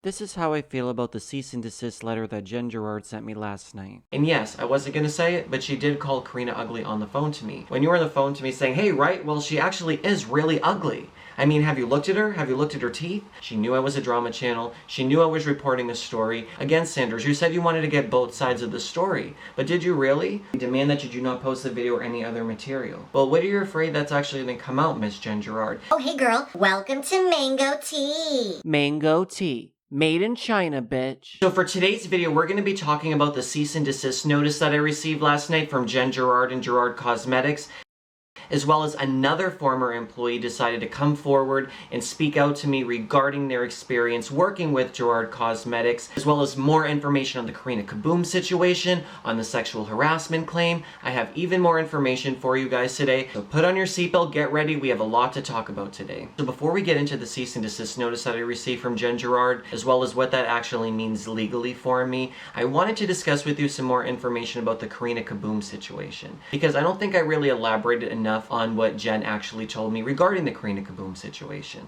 This is how I feel about the cease and desist letter that Jen Gerard sent me last night. And yes, I wasn't gonna say it, but she did call Karina ugly on the phone to me. When you were on the phone to me saying, hey, right, well, she actually is really ugly. I mean, have you looked at her? Have you looked at her teeth? She knew I was a drama channel. She knew I was reporting a story. Again, Sanders, you said you wanted to get both sides of the story. But did you really? I demand that you do not post the video or any other material. Well, what are you afraid that's actually going to come out, Miss Jen Gerard? Oh, hey girl, welcome to Mango Tea. Mango tea. Made in China, bitch. So for today's video, we're going to be talking about the cease and desist notice that I received last night from Jen Gerard and Gerard Cosmetics, as well as another former employee decided to come forward and speak out to me regarding their experience working with Gerard Cosmetics, as well as more information on the Karina Kaboom situation, on the sexual harassment claim. I have even more information for you guys today, so put on your seatbelt, get ready, we have a lot to talk about today. So before we get into the cease and desist notice that I received from Jen Gerard, as well as what that actually means legally for me, I wanted to discuss with you some more information about the Karina Kaboom situation, because I don't think I really elaborated enough on what Jen actually told me regarding the Karina Kaboom situation.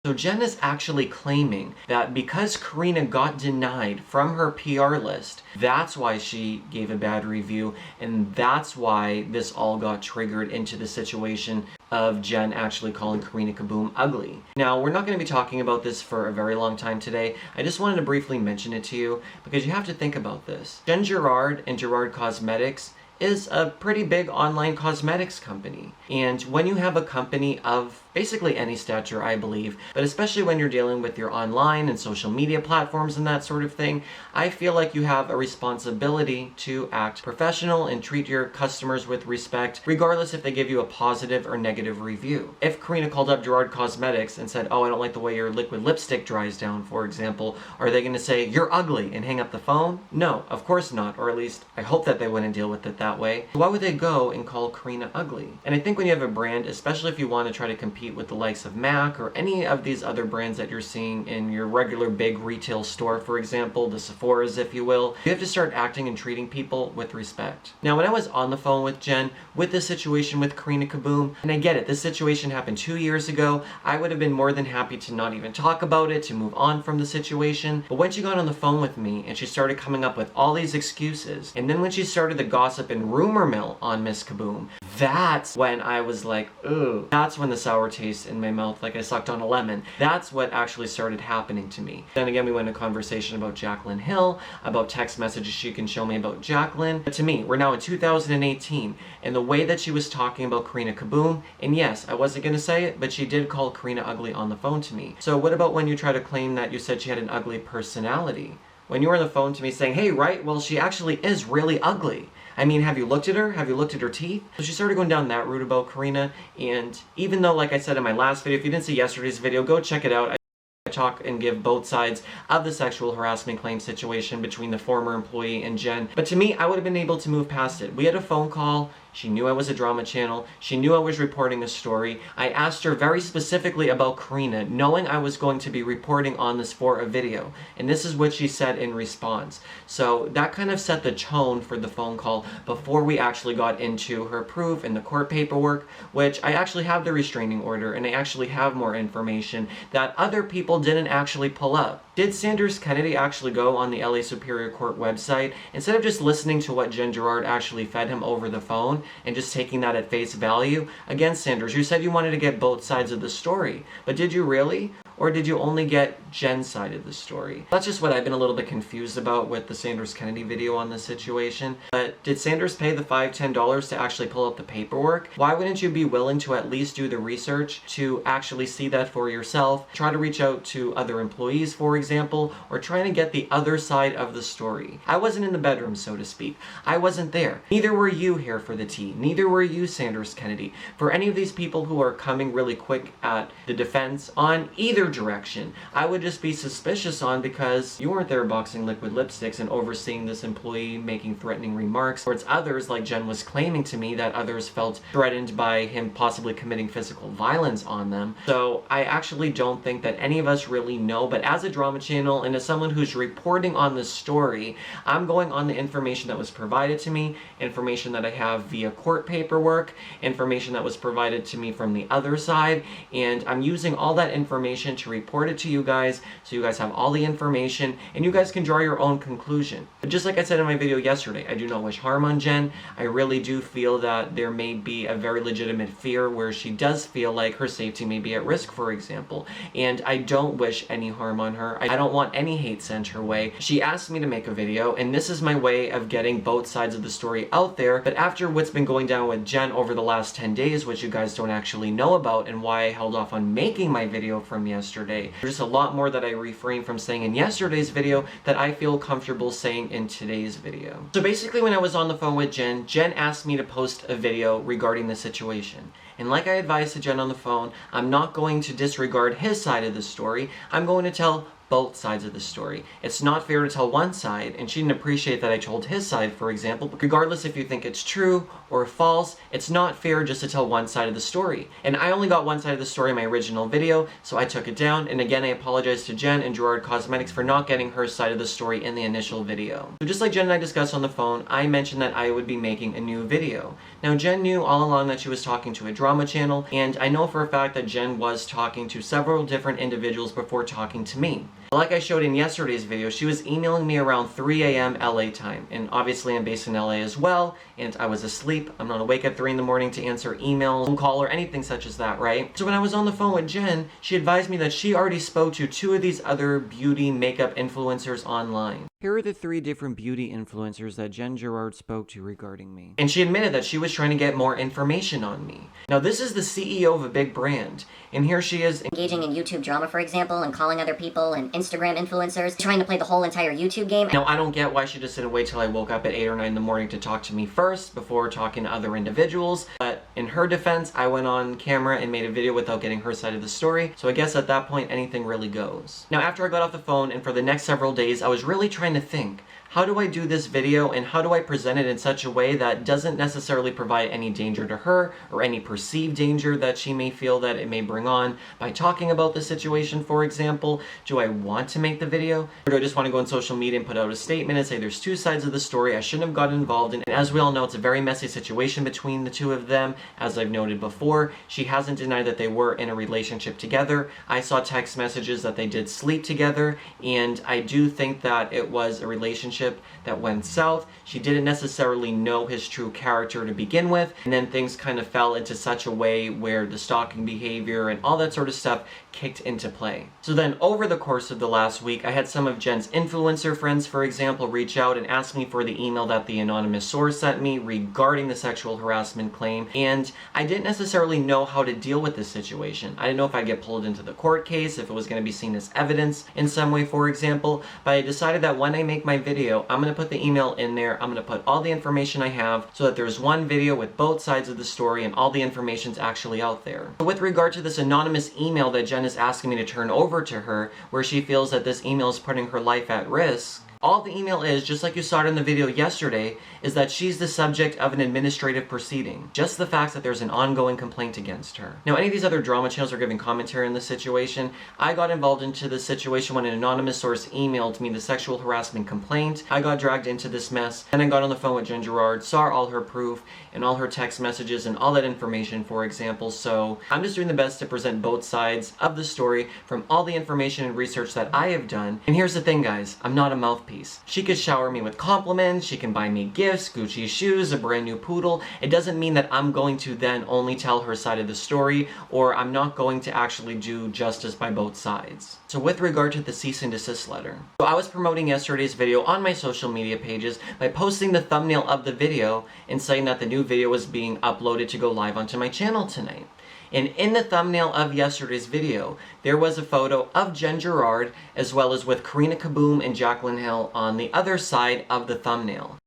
So Jen is actually claiming that because Karina got denied from her PR list, that's why she gave a bad review, and that's why this all got triggered into the situation of Jen actually calling Karina Kaboom ugly. Now, we're not going to be talking about this for a very long time today. I just wanted to briefly mention it to you because you have to think about this. Jen Gerard and Gerard Cosmetics is a pretty big online cosmetics company. And when you have a company of basically any stature, I believe, but especially when you're dealing with your online and social media platforms and that sort of thing, I feel like you have a responsibility to act professional and treat your customers with respect, regardless if they give you a positive or negative review. If Karina called up Gerard Cosmetics and said, oh, I don't like the way your liquid lipstick dries down, for example, are they going to say, you're ugly, and hang up the phone? No, of course not, or at least I hope that they wouldn't deal with it that way. Why would they go and call Karina ugly? And I think when you have a brand, especially if you want to try to compete with the likes of MAC or any of these other brands that you're seeing in your regular big retail store, for example, the Sephora's, if you will, you have to start acting and treating people with respect. Now, when I was on the phone with Jen with the situation with Karina Kaboom, and I get it, this situation happened 2 years ago, I would have been more than happy to not even talk about it, to move on from the situation. But when she got on the phone with me and she started coming up with all these excuses, and then when she started the gossip and rumor mill on Miss Kaboom, that's when I was like, ooh, that's when the sour taste in my mouth, like I sucked on a lemon. That's what actually started happening to me. Then again, we went into conversation about Jaclyn Hill, about text messages she can show me about Jaclyn. But to me, we're now in 2018, and the way that she was talking about Karina Kaboom, and yes, I wasn't going to say it, but she did call Karina ugly on the phone to me. So what about when you try to claim that you said she had an ugly personality? When you were on the phone to me saying, hey, right, well, she actually is really ugly. I mean, have you looked at her? Have you looked at her teeth? So she started going down that route about Karina, and even though, like I said in my last video, if you didn't see yesterday's video, go check it out. I talk and give both sides of the sexual harassment claim situation between the former employee and Jen. But to me, I would have been able to move past it. We had a phone call. She knew I was a drama channel. She knew I was reporting a story. I asked her very specifically about Karina, knowing I was going to be reporting on this for a video. And this is what she said in response. So that kind of set the tone for the phone call before we actually got into her proof and the court paperwork, which I actually have the restraining order and I actually have more information that other people didn't actually pull up. Did Sanders Kennedy actually go on the LA Superior Court website instead of just listening to what Jen Gerard actually fed him over the phone and just taking that at face value? Again, Sanders, you said you wanted to get both sides of the story, but did you really? Or did you only get Jen's side of the story? That's just what I've been a little bit confused about with the Sanders Kennedy video on this situation. But did Sanders pay the $5, $10 to actually pull up the paperwork? Why wouldn't you be willing to at least do the research to actually see that for yourself? Try to reach out to other employees, for example, or trying to get the other side of the story. I wasn't in the bedroom, so to speak. I wasn't there. Neither were you here for the tea. Neither were you, Sanders Kennedy. For any of these people who are coming really quick at the defense on either direction, I would just be suspicious on because you weren't there boxing liquid lipsticks and overseeing this employee making threatening remarks towards others, like Jen was claiming to me that others felt threatened by him possibly committing physical violence on them. So I actually don't think that any of us really know, but as a drama channel and as someone who's reporting on this story, I'm going on the information that was provided to me, information that I have via court paperwork, information that was provided to me from the other side, and I'm using all that information to report it to you guys so you guys have all the information and you guys can draw your own conclusion. But just like I said in my video yesterday, I do not wish harm on Jen. I really do feel that there may be a very legitimate fear where she does feel like her safety may be at risk, for example. And I don't wish any harm on her. I don't want any hate sent her way. She asked me to make a video, and this is my way of getting both sides of the story out there. But after what's been going down with Jen over the last 10 days, which you guys don't actually know about and why I held off on making my video from yesterday, there's a lot more that I refrained from saying in yesterday's video that I feel comfortable saying in today's video. So basically when I was on the phone with Jen, Jen asked me to post a video regarding the situation. And like I advised to Jen on the phone, I'm not going to disregard his side of the story. I'm going to tell both sides of the story. It's not fair to tell one side, and she didn't appreciate that I told his side, for example. But regardless if you think it's true or false, it's not fair just to tell one side of the story. And I only got one side of the story in my original video, so I took it down. And again, I apologize to Jen and Gerard Cosmetics for not getting her side of the story in the initial video. So just like Jen and I discussed on the phone, I mentioned that I would be making a new video. Now, Jen knew all along that she was talking to a drama channel, and I know for a fact that Jen was talking to several different individuals before talking to me. Like I showed in yesterday's video, she was emailing me around 3 a.m. LA time, and obviously I'm based in LA as well, and I was asleep. I'm not awake at 3 in the morning to answer emails, phone call, or anything such as that, right? So when I was on the phone with Jen, she advised me that she already spoke to 2 of these other beauty makeup influencers online. Here are the 3 different beauty influencers that Jen Gerard spoke to regarding me. And she admitted that she was trying to get more information on me. Now this is the CEO of a big brand, and here she is Engaging in YouTube drama, for example, and calling other people and Instagram influencers, trying to play the whole entire YouTube game. Now, I don't get why she just didn't wait till I woke up at 8 or 9 in the morning to talk to me first before talking to other individuals. But in her defense, I went on camera and made a video without getting her side of the story. So I guess at that point, anything really goes. Now, after I got off the phone and for the next several days, I was really trying to think, how do I do this video and how do I present it in such a way that doesn't necessarily provide any danger to her or any perceived danger that she may feel that it may bring on by talking about the situation, for example? Do I want to make the video? Or do I just want to go on social media and put out a statement and say there's 2 sides of the story I shouldn't have gotten involved in? And as we all know, it's a very messy situation between the 2 of them. As I've noted before, she hasn't denied that they were in a relationship together. I saw text messages that they did sleep together, and I do think that it was a relationship that went south. She didn't necessarily know his true character to begin with, and then things kind of fell into such a way where the stalking behavior and all that sort of stuff kicked into play. So then over the course of the last week, I had some of Jen's influencer friends, for example, reach out and ask me for the email that the anonymous source sent me regarding the sexual harassment claim, and I didn't necessarily know how to deal with this situation. I didn't know if I'd get pulled into the court case, if it was going to be seen as evidence in some way, for example, but I decided that when I make my video, I'm going to put the email in there. I'm going to put all the information I have so that there's one video with both sides of the story and all the information's actually out there. So with regard to this anonymous email that Jen is asking me to turn over to her, where she feels that this email is putting her life at risk, all the email is, just like you saw it in the video yesterday, is that she's the subject of an administrative proceeding. Just the fact that there's an ongoing complaint against her. Now, any of these other drama channels are giving commentary on this situation. I got involved into this situation when an anonymous source emailed me the sexual harassment complaint. I got dragged into this mess, and I got on the phone with Jen Gerard, saw all her proof, and all her text messages, and all that information, for example. So I'm just doing the best to present both sides of the story from all the information and research that I have done. And here's the thing, guys, I'm not a mouthpiece. She could shower me with compliments, she can buy me gifts, Gucci shoes, a brand new poodle. It doesn't mean that I'm going to then only tell her side of the story, or I'm not going to actually do justice by both sides. So with regard to the cease and desist letter, so I was promoting yesterday's video on my social media pages by posting the thumbnail of the video and saying that the new video was being uploaded to go live onto my channel tonight. And in the thumbnail of yesterday's video, there was a photo of Jen Gerard, as well as with Karina Kaboom and Jaclyn Hill on the other side of the thumbnail.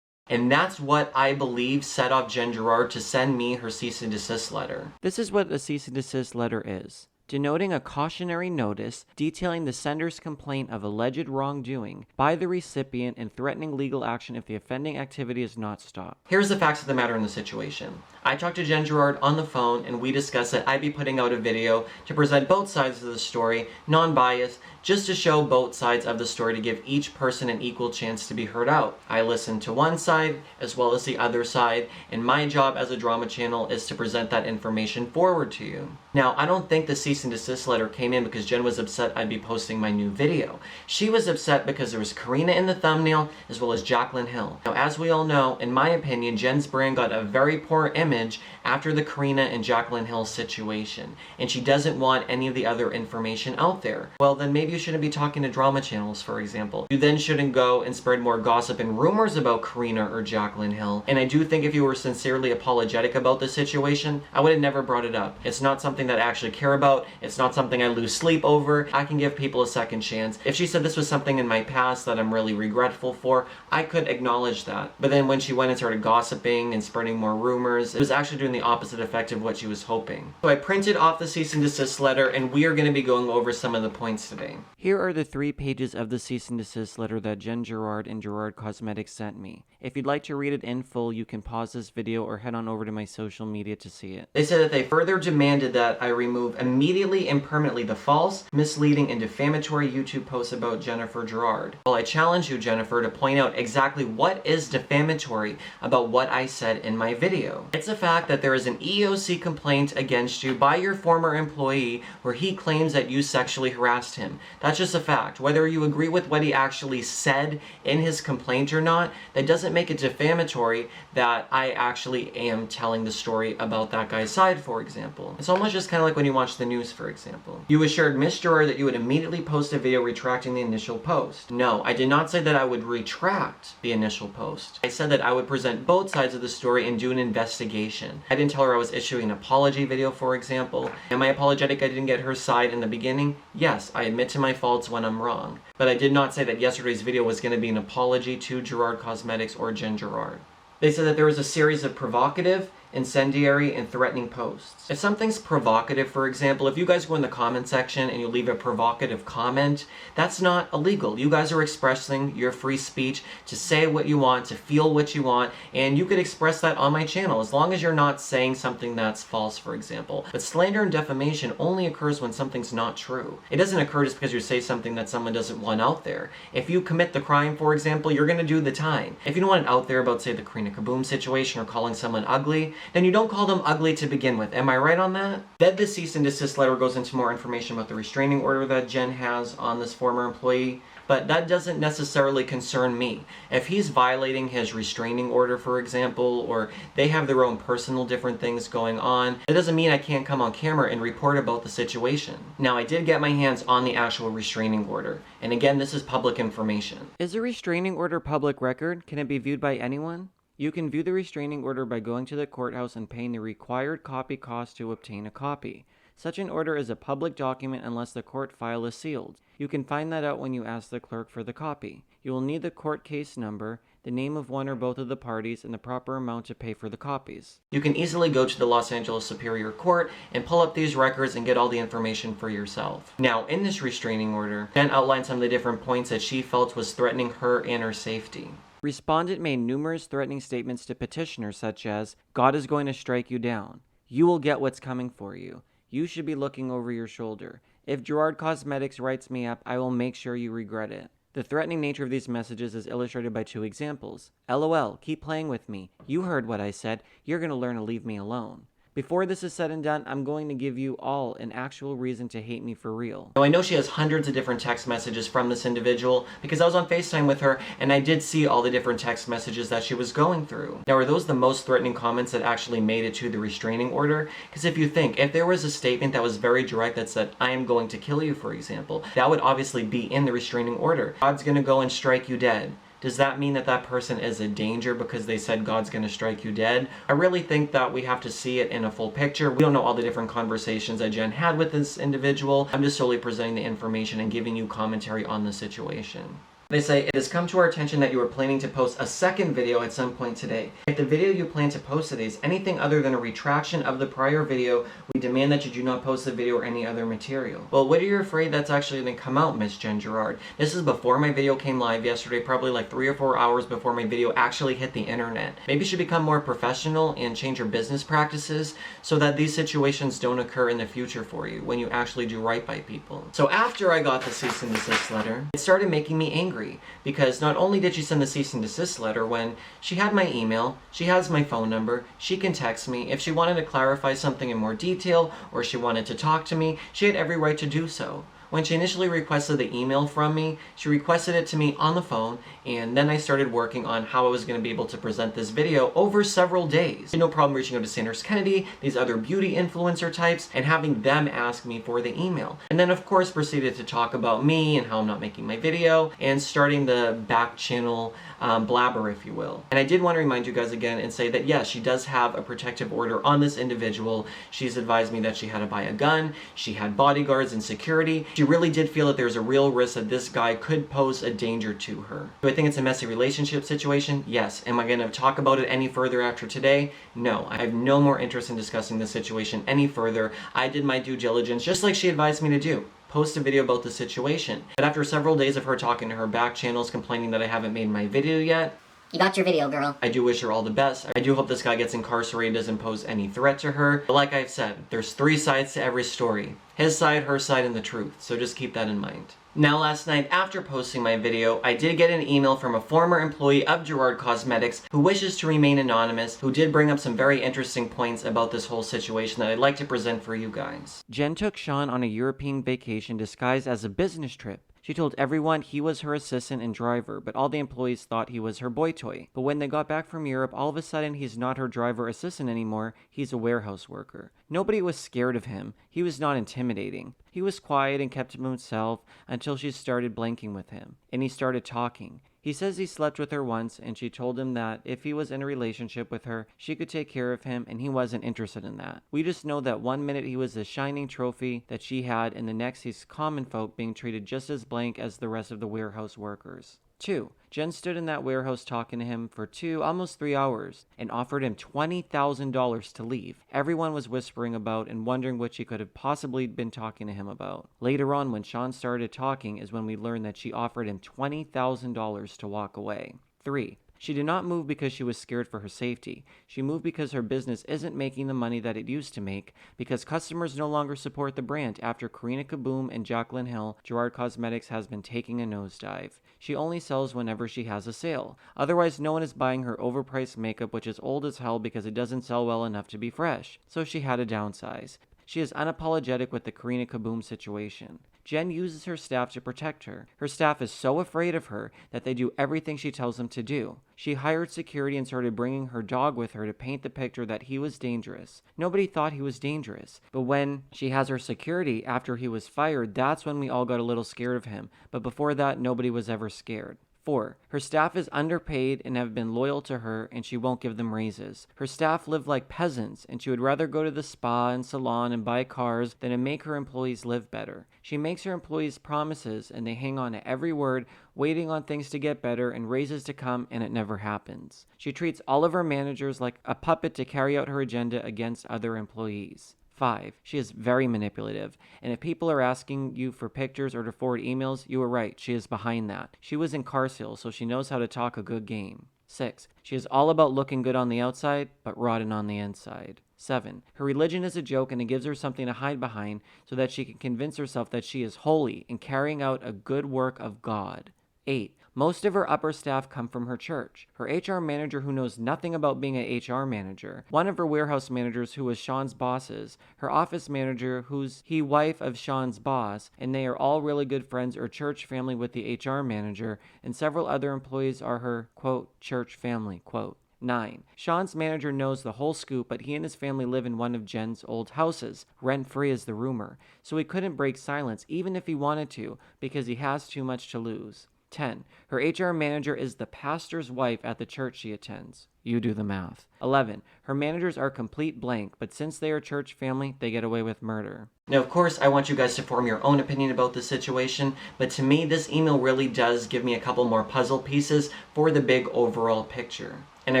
And that's what I believe set off Jen Gerard to send me her cease and desist letter. This is what a cease and desist letter is. Denoting a cautionary notice detailing the sender's complaint of alleged wrongdoing by the recipient and threatening legal action if the offending activity is not stopped. Here's the facts of the matter in the situation. I talked to Jen Gerard on the phone and we discussed that I'd be putting out a video to present both sides of the story, non-biased, just to show both sides of the story to give each person an equal chance to be heard out. I listened to one side as well as the other side, and my job as a drama channel is to present that information forward to you. Now, I don't think the cease and desist letter came in because Jen was upset I'd be posting my new video. She was upset because there was Karina in the thumbnail as well as Jaclyn Hill. Now, as we all know, in my opinion, Jen's brand got a very poor image after the Karina and Jaclyn Hill situation, and she doesn't want any of the other information out there. Well, then maybe you shouldn't be talking to drama channels, for example. You then shouldn't go and spread more gossip and rumors about Karina or Jaclyn Hill. And I do think if you were sincerely apologetic about the situation, I would have never brought it up. It's not something that I actually care about. It's not something I lose sleep over. I can give people a second chance. If she said this was something in my past that I'm really regretful for, I could acknowledge that. But then when she went and started gossiping and spreading more rumors, it was actually doing the opposite effect of what she was hoping. So I printed off the cease and desist letter, and we are going to be going over some of the points today. Here are the 3 pages of the cease and desist letter that Jen Gerard and Gerard Cosmetics sent me. If you'd like to read it in full, you can pause this video or head on over to my social media to see it. They said that they further demanded that I remove immediately and permanently the false, misleading, and defamatory YouTube posts about Jennifer Gerard. Well, I challenge you, Jennifer, to point out exactly what is defamatory about what I said in my video. It's the fact that there is an EEOC complaint against you by your former employee where he claims that you sexually harassed him. That's just a fact. Whether you agree with what he actually said in his complaint or not, that doesn't make it defamatory that I actually am telling the story about that guy's side, for example. It's almost just kind of like when you watch the news, for example. You assured Miss Gerard that you would immediately post a video retracting the initial post. No, I did not say that I would retract the initial post. I said that I would present both sides of the story and do an investigation. I didn't tell her I was issuing an apology video, for example. Am I apologetic I didn't get her side in the beginning? Yes, I admit to my faults when I'm wrong. But I did not say that yesterday's video was going to be an apology to Gerard Cosmetics or Jen Gerard. They said that there was a series of provocative, incendiary, and threatening posts. If something's provocative, for example, if you guys go in the comment section and you leave a provocative comment, that's not illegal. You guys are expressing your free speech to say what you want, to feel what you want, and you could express that on my channel as long as you're not saying something that's false, for example. But slander and defamation only occurs when something's not true. It doesn't occur just because you say something that someone doesn't want out there. If you commit the crime, for example, you're going to do the time. If you don't want it out there about, say, the Karina Kaboom situation or calling someone ugly, then you don't call them ugly to begin with. Am I right on that? Then the cease and desist letter goes into more information about the restraining order that Jen has on this former employee, but that doesn't necessarily concern me. If he's violating his restraining order, for example, or they have their own personal different things going on, it doesn't mean I can't come on camera and report about the situation. Now, I did get my hands on the actual restraining order, and again, this is public information. Is a restraining order public record? Can it be viewed by anyone? You can view the restraining order by going to the courthouse and paying the required copy cost to obtain a copy. Such an order is a public document unless the court file is sealed. You can find that out when you ask the clerk for the copy. You will need the court case number, the name of one or both of the parties, and the proper amount to pay for the copies. You can easily go to the Los Angeles Superior Court and pull up these records and get all the information for yourself. Now, in this restraining order, Jen outlined some of the different points that she felt was threatening her and her safety. Respondent made numerous threatening statements to petitioner such as, "God is going to strike you down. You will get what's coming for you. You should be looking over your shoulder. If Gerard Cosmetics writes me up, I will make sure you regret it." The threatening nature of these messages is illustrated by 2 examples. "LOL, keep playing with me. You heard what I said. You're going to learn to leave me alone. Before this is said and done, I'm going to give you all an actual reason to hate me for real." Now, I know she has hundreds of different text messages from this individual because I was on FaceTime with her and I did see all the different text messages that she was going through. Now, are those the most threatening comments that actually made it to the restraining order? Because if you think, if there was a statement that was very direct that said, "I am going to kill you," for example, that would obviously be in the restraining order. "God's going to go and strike you dead." Does that mean that that person is a danger because they said God's going to strike you dead? I really think that we have to see it in a full picture. We don't know all the different conversations that Jen had with this individual. I'm just solely presenting the information and giving you commentary on the situation. They say, it has come to our attention that you are planning to post a second video at some point today. If the video you plan to post today is anything other than a retraction of the prior video, we demand that you do not post the video or any other material. Well, what are you afraid that's actually going to come out, Miss Jen Gerard? This is before my video came live yesterday, probably like 3 or 4 hours before my video actually hit the internet. Maybe you should become more professional and change your business practices so that these situations don't occur in the future for you when you actually do right by people. So after I got the cease and desist letter, it started making me angry. Because not only did she send the cease and desist letter when she had my email, she has my phone number, she can text me. If she wanted to clarify something in more detail or she wanted to talk to me, she had every right to do so. When she initially requested the email from me, she requested it to me on the phone, and then I started working on how I was going to be able to present this video over several days. I had no problem reaching out to Sanders Kennedy, these other beauty influencer types, and having them ask me for the email. And then of course proceeded to talk about me and how I'm not making my video, and starting the back channel blabber, if you will. And I did want to remind you guys again and say that yes, she does have a protective order on this individual. She's advised me that she had to buy a gun, she had bodyguards and security. She really did feel that there's a real risk that this guy could pose a danger to her. Do I think it's a messy relationship situation? Yes. Am I going to talk about it any further after today? No. I have no more interest in discussing this situation any further. I did my due diligence just like she advised me to do. Post a video about the situation. But after several days of her talking to her back channels, complaining that I haven't made my video yet, You got your video, girl. I do wish her all the best. I do hope this guy gets incarcerated, doesn't pose any threat to her. But like I've said, there's 3 sides to every story. His side, her side, and the truth. So just keep that in mind. Now last night, after posting my video, I did get an email from a former employee of Gerard Cosmetics who wishes to remain anonymous, who did bring up some very interesting points about this whole situation that I'd like to present for you guys. Jen took Sean on a European vacation disguised as a business trip. She told everyone he was her assistant and driver, but all the employees thought he was her boy toy. But when they got back from Europe, all of a sudden he's not her driver assistant anymore, he's a warehouse worker. Nobody was scared of him. He was not intimidating. He was quiet and kept to himself until she started blanking with him, and he started talking. He says he slept with her once, and she told him that if he was in a relationship with her, she could take care of him, and he wasn't interested in that. We just know that one minute he was the shining trophy that she had, and the next he's common folk being treated just as blank as the rest of the warehouse workers. 2. Jen stood in that warehouse talking to him for 2, almost 3 hours, and offered him $20,000 to leave. Everyone was whispering about and wondering what she could have possibly been talking to him about. Later on, when Sean started talking, is when we learned that she offered him $20,000 to walk away. 3. She did not move because she was scared for her safety. She moved because her business isn't making the money that it used to make, because customers no longer support the brand after Karina Kaboom Jaclyn Hill, Gerard Cosmetics, has been taking a nosedive. She only sells whenever she has a sale. Otherwise, no one is buying her overpriced makeup, which is old as hell because it doesn't sell well enough to be fresh. So she had to downsize. She is unapologetic with the Karina Kaboom situation. Jen uses her staff to protect her. Her staff is so afraid of her that they do everything she tells them to do. She hired security and started bringing her dog with her to paint the picture that he was dangerous. Nobody thought he was dangerous. But when she has her security after he was fired, that's when we all got a little scared of him. But before that, nobody was ever scared. 4. Her staff is underpaid and have been loyal to her, and she won't give them raises. Her staff live like peasants, and she would rather go to the spa and salon and buy cars than to make her employees live better. She makes her employees promises, and they hang on to every word, waiting on things to get better and raises to come, and it never happens. She treats all of her managers like a puppet to carry out her agenda against other employees. 5. She is very manipulative, and if people are asking you for pictures or to forward emails, you are right, she is behind that. She was in car sales, so she knows how to talk a good game. 6. She is all about looking good on the outside, but rotten on the inside. 7. Her religion is a joke, and it gives her something to hide behind so that she can convince herself that she is holy and carrying out a good work of God. 8. Most of her upper staff come from her church. Her HR manager, who knows nothing about being an HR manager. One of her warehouse managers, who was Sean's bosses. Her office manager, who's he wife of Sean's boss, and they are all really good friends or church family with the HR manager, and several other employees are her, quote, church family, quote. 9. Sean's manager knows the whole scoop, but he and his family live in one of Jen's old houses. Rent-free is the rumor. So he couldn't break silence, even if he wanted to, because he has too much to lose. 10. Her HR manager is the pastor's wife at the church she attends. You do the math. 11. Her managers are complete blank, but since they are church family, they get away with murder. Now, of course, I want you guys to form your own opinion about this situation, but to me, this email really does give me a couple more puzzle pieces for the big overall picture. And I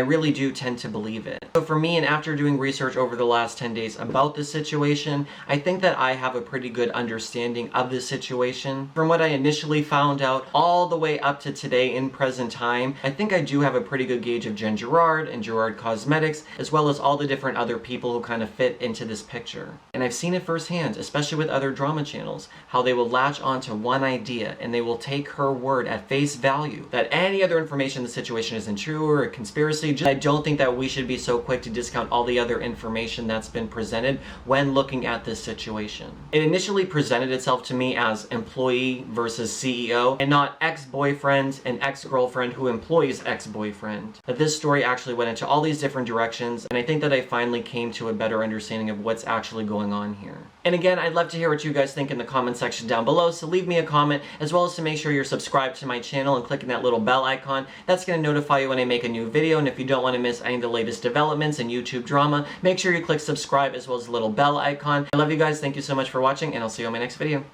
really do tend to believe it. So for me, and after doing research over the last 10 days about this situation, I think that I have a pretty good understanding of this situation. From what I initially found out, all the way up to today in present time, I think I do have a pretty good gauge of Jen Gerard and Gerard Cosmetics, as well as all the different other people who kind of fit into this picture. And I've seen it firsthand, especially with other drama channels, how they will latch onto one idea and they will take her word at face value that any other information in the situation isn't true or a conspiracy. I don't think that we should be so quick to discount all the other information that's been presented when looking at this situation. It initially presented itself to me as employee versus CEO and not ex-boyfriend and ex-girlfriend who employs ex-boyfriend. But this story actually went into all these different directions, and I think that I finally came to a better understanding of what's actually going on here. And again, I'd love to hear what you guys think in the comment section down below, so leave me a comment, as well as to make sure you're subscribed to my channel and clicking that little bell icon. That's going to notify you when I make a new video, and if you don't want to miss any of the latest developments in YouTube drama, make sure you click subscribe as well as the little bell icon. I love you guys, thank you so much for watching, and I'll see you on my next video.